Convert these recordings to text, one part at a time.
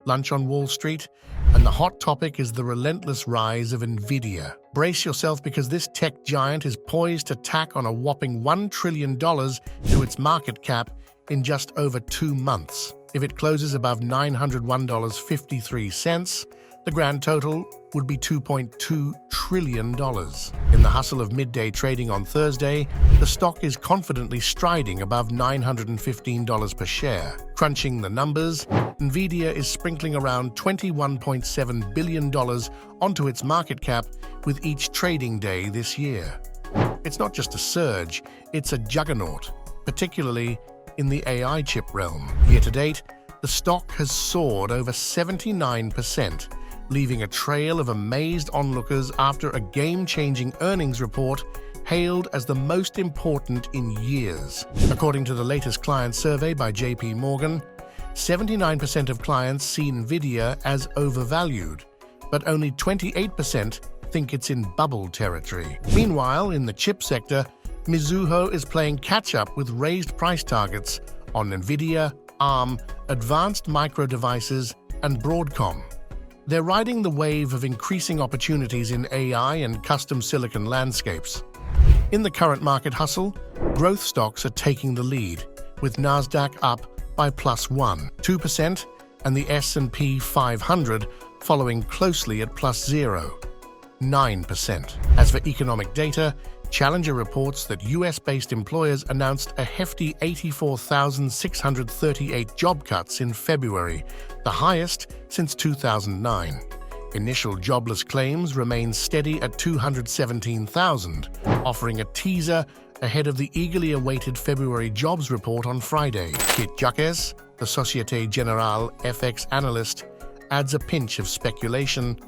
lunch on Wall Street, and the hot topic is the relentless rise of Nvidia. Brace yourself because this tech giant is poised to tack on a whopping $1 trillion to its market cap in just over 2 months. If it closes above $901.53, the grand total would be $2.2 trillion. In the hustle of midday trading on Thursday, the stock is confidently striding above $915 per share. Crunching the numbers, Nvidia is sprinkling around $21.7 billion onto its market cap with each trading day this year. It's not just a surge, it's a juggernaut, particularly in the AI chip realm. Year to date, the stock has soared over 79%, leaving a trail of amazed onlookers after a game-changing earnings report hailed as the most important in years. According to the latest client survey by JP Morgan, 79% of clients see Nvidia as overvalued, but only 28% think it's in bubble territory. Meanwhile, in the chip sector, Mizuho is playing catch-up with raised price targets on Nvidia, ARM, Advanced Micro Devices, and Broadcom. They're riding the wave of increasing opportunities in AI and custom silicon landscapes. In the current market hustle, growth stocks are taking the lead, with Nasdaq up by +1.2% and the S&P 500 following closely at +0.9%. As for economic data, Challenger reports that US-based employers announced a hefty 84,638 job cuts in February, the highest since 2009. Initial jobless claims remain steady at 217,000, offering a teaser ahead of the eagerly awaited February jobs report on Friday. Kit Jacques, the Société Générale FX analyst, adds a pinch of speculation,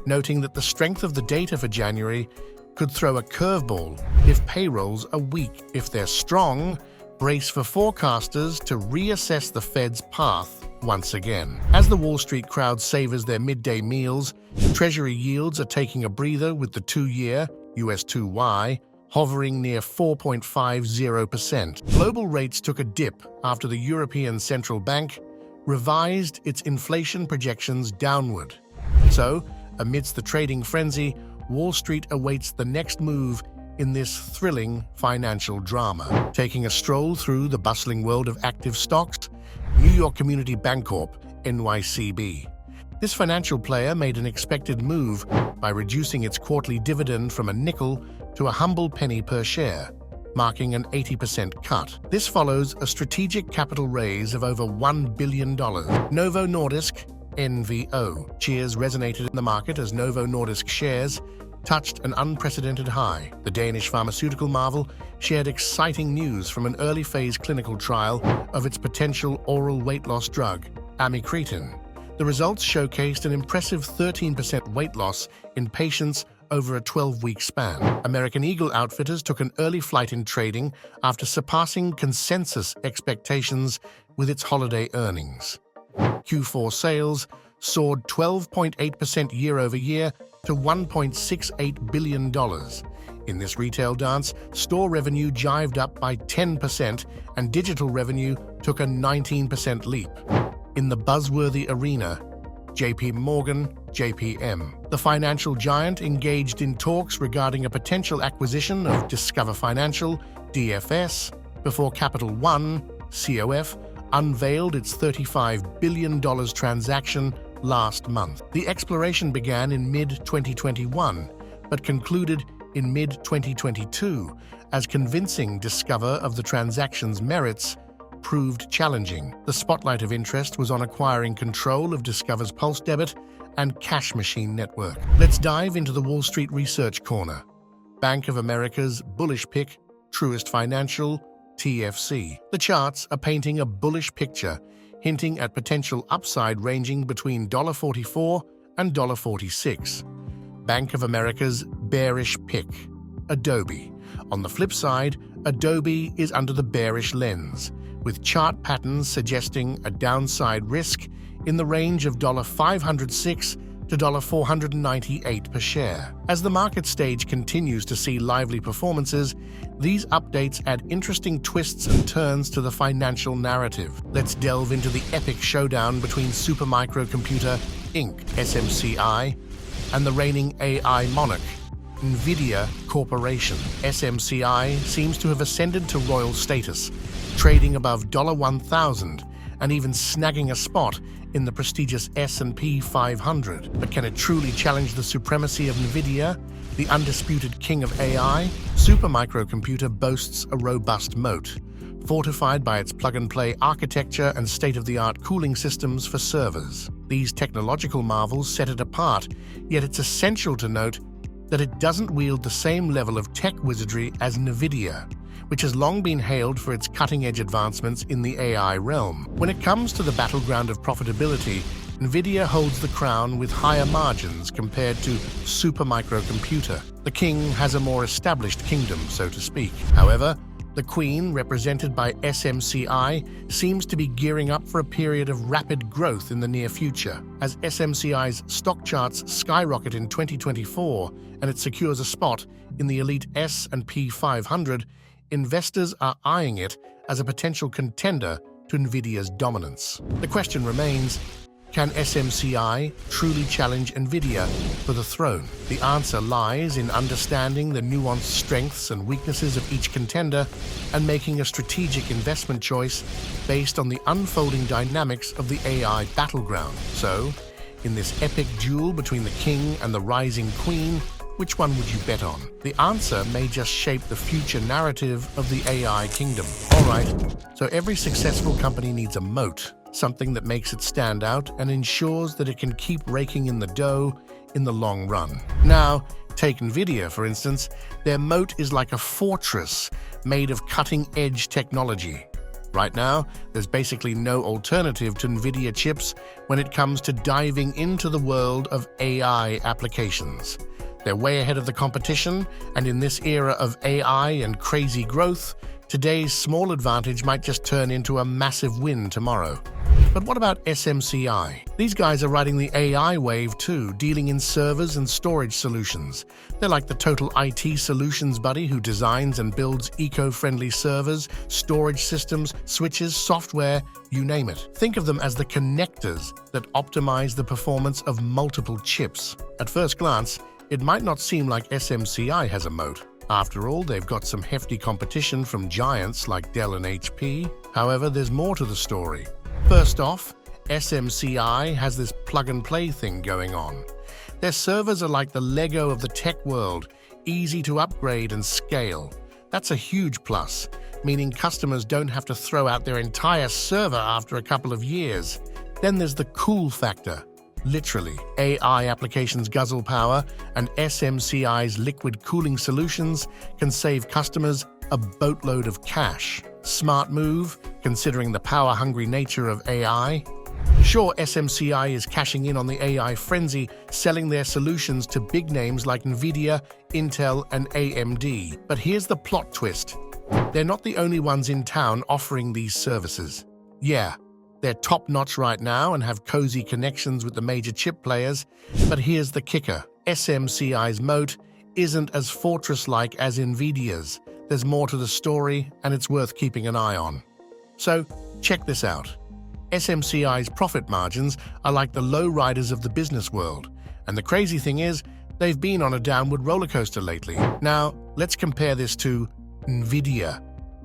noting that the strength of the data for January could throw a curveball if payrolls are weak. If they're strong, brace for forecasters to reassess the Fed's path once again. As the Wall Street crowd savors their midday meals, Treasury yields are taking a breather with the 2-year US 2Y hovering near 4.50%. Global rates took a dip after the European Central Bank revised its inflation projections downward. So, amidst the trading frenzy, Wall Street awaits the next move in this thrilling financial drama. Taking a stroll through the bustling world of active stocks, New York Community Bancorp, NYCB. This financial player made an expected move by reducing its quarterly dividend from a nickel to a humble penny per share, marking an 80% cut. This follows a strategic capital raise of over $1 billion. Novo Nordisk, NVO. Cheers resonated in the market as Novo Nordisk shares touched an unprecedented high. The Danish pharmaceutical marvel shared exciting news from an early-phase clinical trial of its potential oral weight loss drug, amycretin. The results showcased an impressive 13% weight loss in patients over a 12-week span. American Eagle Outfitters took an early flight in trading after surpassing consensus expectations with its holiday earnings. Q4 sales soared 12.8% year-over-year to $1.68 billion. In this retail dance, store revenue jived up by 10% and digital revenue took a 19% leap. In the buzzworthy arena, JP Morgan, JPM. The financial giant engaged in talks regarding a potential acquisition of Discover Financial, DFS, before Capital One, COF, unveiled its $35 billion transaction last month. The exploration began in mid-2021, but concluded in mid-2022 as convincing Discover of the transaction's merits proved challenging. The spotlight of interest was on acquiring control of Discover's Pulse Debit and Cash Machine network. Let's dive into the Wall Street Research Corner. Bank of America's bullish pick, Truist Financial, TFC. The charts are painting a bullish picture, hinting at potential upside ranging between $44 and $46. Bank of America's bearish pick, Adobe. On the flip side, Adobe is under the bearish lens, with chart patterns suggesting a downside risk in the range of $506 to $498 per share. As the market stage continues to see lively performances, these updates add interesting twists and turns to the financial narrative. Let's delve into the epic showdown between Supermicrocomputer Inc. (SMCI) and the reigning AI monarch, Nvidia Corporation. SMCI seems to have ascended to royal status, trading above $1,000 and even snagging a spot in the prestigious S&P 500. But can it truly challenge the supremacy of Nvidia, the undisputed king of AI? Supermicrocomputer boasts a robust moat, fortified by its plug-and-play architecture and state-of-the-art cooling systems for servers. These technological marvels set it apart, yet it's essential to note that it doesn't wield the same level of tech wizardry as Nvidia, which has long been hailed for its cutting-edge advancements in the AI realm. When it comes to the battleground of profitability, Nvidia holds the crown with higher margins compared to Supermicrocomputer. The king has a more established kingdom, so to speak. However, the queen, represented by SMCI, seems to be gearing up for a period of rapid growth in the near future. As SMCI's stock charts skyrocket in 2024 and it secures a spot in the elite S&P 500, investors are eyeing it as a potential contender to Nvidia's dominance. The question remains, can SMCI truly challenge Nvidia for the throne? The answer lies in understanding the nuanced strengths and weaknesses of each contender and making a strategic investment choice based on the unfolding dynamics of the AI battleground. So, in this epic duel between the king and the rising queen, which one would you bet on? The answer may just shape the future narrative of the AI kingdom. Alright, so every successful company needs a moat, something that makes it stand out and ensures that it can keep raking in the dough in the long run. Now, take Nvidia, for instance. Their moat is like a fortress made of cutting-edge technology. Right now, there's basically no alternative to Nvidia chips when it comes to diving into the world of AI applications. They're way ahead of the competition, and in this era of AI and crazy growth, today's small advantage might just turn into a massive win tomorrow. But what about SMCI? These guys are riding the AI wave too, dealing in servers and storage solutions. They're like the total IT solutions buddy who designs and builds eco-friendly servers, storage systems, switches, software, you name it. Think of them as the connectors that optimize the performance of multiple chips. At first glance, it might not seem like SMCI has a moat. After all, they've got some hefty competition from giants like Dell and HP. However, there's more to the story. First off, SMCI has this plug-and-play thing going on. Their servers are like the Lego of the tech world, easy to upgrade and scale. That's a huge plus, meaning customers don't have to throw out their entire server after a couple of years. Then there's the cool factor. Literally, AI applications guzzle power, and SMCI's liquid cooling solutions can save customers a boatload of cash. Smart move, considering the power-hungry nature of AI. Sure, SMCI is cashing in on the AI frenzy, selling their solutions to big names like Nvidia, Intel, and AMD. But here's the plot twist. They're not the only ones in town offering these services. Yeah, they're top-notch right now and have cozy connections with the major chip players, but here's the kicker. SMCI's moat isn't as fortress-like as Nvidia's. There's more to the story, and it's worth keeping an eye on. So, check this out. SMCI's profit margins are like the low-riders of the business world, and the crazy thing is, they've been on a downward roller coaster lately. Now, let's compare this to Nvidia,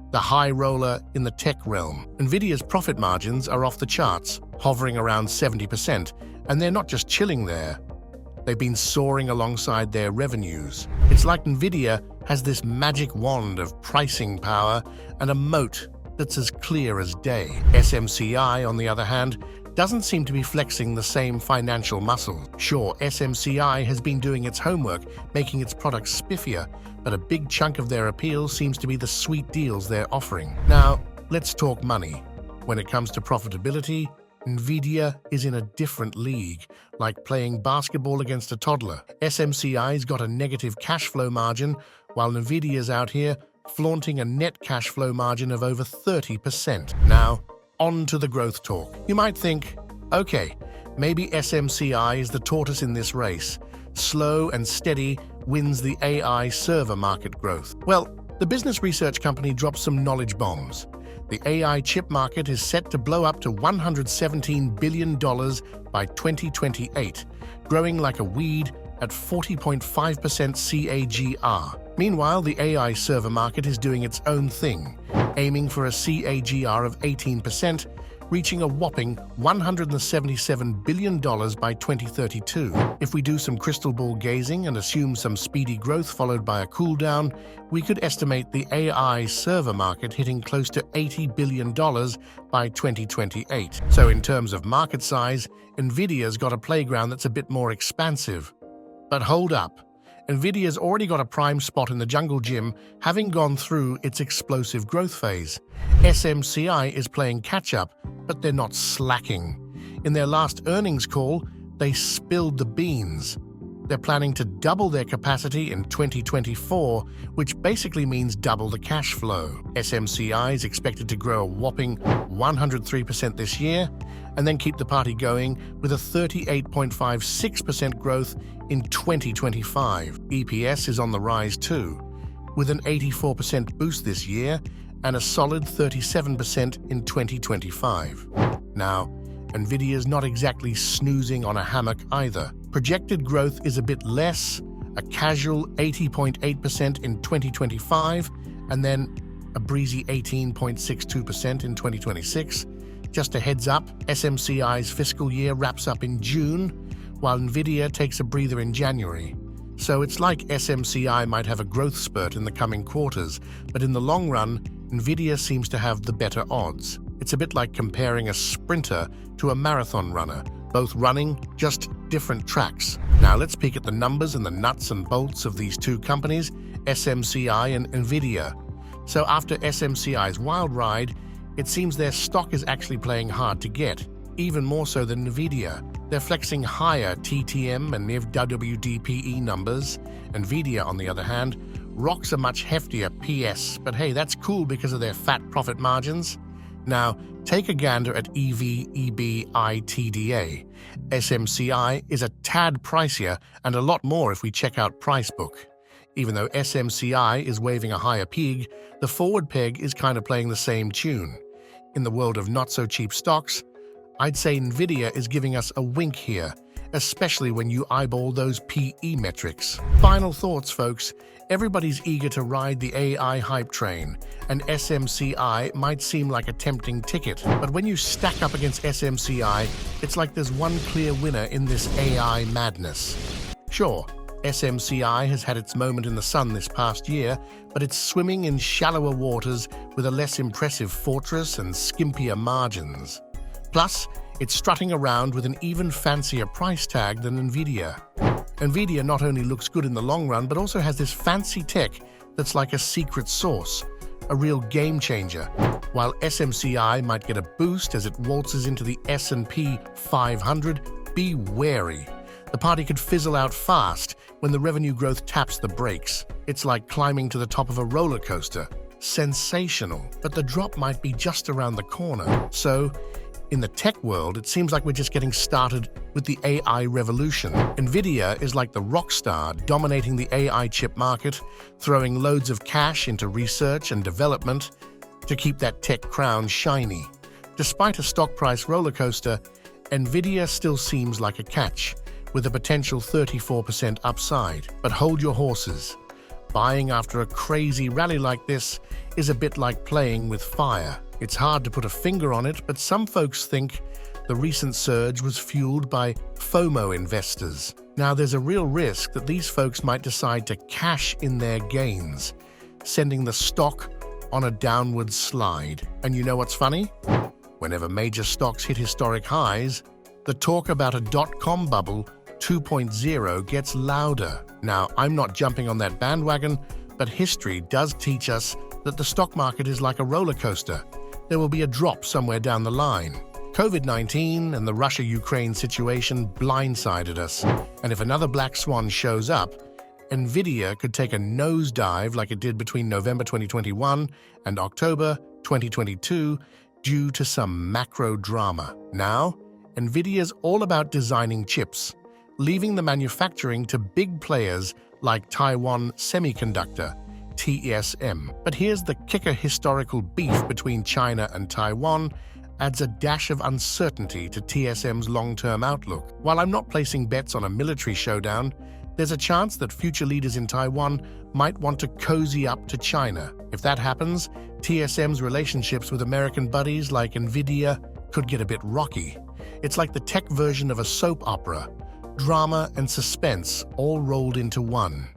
the high roller in the tech realm. Nvidia's profit margins are off the charts, hovering around 70%, and they're not just chilling there. They've been soaring alongside their revenues. It's like Nvidia has this magic wand of pricing power and a moat that's as clear as day. SMCI, on the other hand, doesn't seem to be flexing the same financial muscle. Sure, SMCI has been doing its homework, making its products spiffier, but a big chunk of their appeal seems to be the sweet deals they're offering. Now, let's talk money. When it comes to profitability, Nvidia is in a different league, like playing basketball against a toddler. SMCI's got a negative cash flow margin, while Nvidia's out here flaunting a net cash flow margin of over 30%. Now, on to the growth talk. You might think, okay, Maybe SMCI is the tortoise in this race. Slow and steady wins the AI server market growth. Well, the business research company dropped some knowledge bombs. The AI chip market is set to blow up to $117 billion by 2028, growing like a weed at 40.5% CAGR. Meanwhile, the AI server market is doing its own thing, aiming for a CAGR of 18%, reaching a whopping $177 billion by 2032. If we do some crystal ball gazing and assume some speedy growth followed by a cool down, we could estimate the AI server market hitting close to $80 billion by 2028. So in terms of market size, Nvidia's got a playground that's a bit more expansive. But hold up. Nvidia's already got a prime spot in the jungle gym, having gone through its explosive growth phase. SMCI is playing catch-up, but they're not slacking. In their last earnings call, they spilled the beans. They're planning to double their capacity in 2024, which basically means double the cash flow. SMCI is expected to grow a whopping 103% this year, and then keep the party going with a 38.56% growth in 2025. EPS is on the rise too, with an 84% boost this year and a solid 37% in 2025. Now, Nvidia's not exactly snoozing on a hammock either. Projected growth is a bit less, a casual 80.8% in 2025, and then a breezy 18.62% in 2026. Just a heads up, SMCI's fiscal year wraps up in June, while Nvidia takes a breather in January. So it's like SMCI might have a growth spurt in the coming quarters, but in the long run, Nvidia seems to have the better odds. It's a bit like comparing a sprinter to a marathon runner, both running, just different tracks. Now let's peek at the numbers and the nuts and bolts of these two companies, SMCI and Nvidia. So after SMCI's wild ride, it seems their stock is actually playing hard to get, even more so than Nvidia. They're flexing higher TTM and WDPE numbers. Nvidia, on the other hand, rocks a much heftier PS, but hey, that's cool because of their fat profit margins. Now, take a gander at EV/EBITDA. SMCI is a tad pricier and a lot more if we check out Pricebook. Even though SMCI is waving a higher peg, the forward peg is kind of playing the same tune. In the world of not-so-cheap stocks, I'd say Nvidia is giving us a wink here, especially when you eyeball those PE metrics. Final thoughts, folks. Everybody's eager to ride the AI hype train, and SMCI might seem like a tempting ticket. But when you stack up against SMCI, it's like there's one clear winner in this AI madness. Sure, SMCI has had its moment in the sun this past year, but it's swimming in shallower waters with a less impressive fortress and skimpier margins. Plus, it's strutting around with an even fancier price tag than Nvidia. Nvidia not only looks good in the long run, but also has this fancy tech that's like a secret sauce, a real game changer. While SMCI might get a boost as it waltzes into the S&P 500, be wary. The party could fizzle out fast when the revenue growth taps the brakes. It's like climbing to the top of a roller coaster. Sensational, but the drop might be just around the corner. So, in the tech world, it seems like we're just getting started with the AI revolution. Nvidia is like the rock star dominating the AI chip market, throwing loads of cash into research and development to keep that tech crown shiny. Despite a stock price roller coaster, Nvidia still seems like a catch, with a potential 34% upside. But hold your horses. Buying after a crazy rally like this is a bit like playing with fire. It's hard to put a finger on it, but some folks think the recent surge was fueled by FOMO investors. Now, there's a real risk that these folks might decide to cash in their gains, sending the stock on a downward slide. And you know what's funny? Whenever major stocks hit historic highs, the talk about a dot-com bubble 2.0 gets louder. Now, I'm not jumping on that bandwagon, but history does teach us that the stock market is like a roller coaster. There will be a drop somewhere down the line. COVID-19 and the Russia-Ukraine situation blindsided us, and if another black swan shows up, Nvidia could take a nosedive like it did between November 2021 and October 2022 due to some macro drama. Now, Nvidia's all about designing chips, leaving the manufacturing to big players like Taiwan Semiconductor, TSM. But here's the kicker: historical beef between China and Taiwan adds a dash of uncertainty to TSM's long-term outlook. While I'm not placing bets on a military showdown, there's a chance that future leaders in Taiwan might want to cozy up to China. If that happens, TSM's relationships with American buddies like Nvidia could get a bit rocky. It's like the tech version of a soap opera, drama and suspense all rolled into one.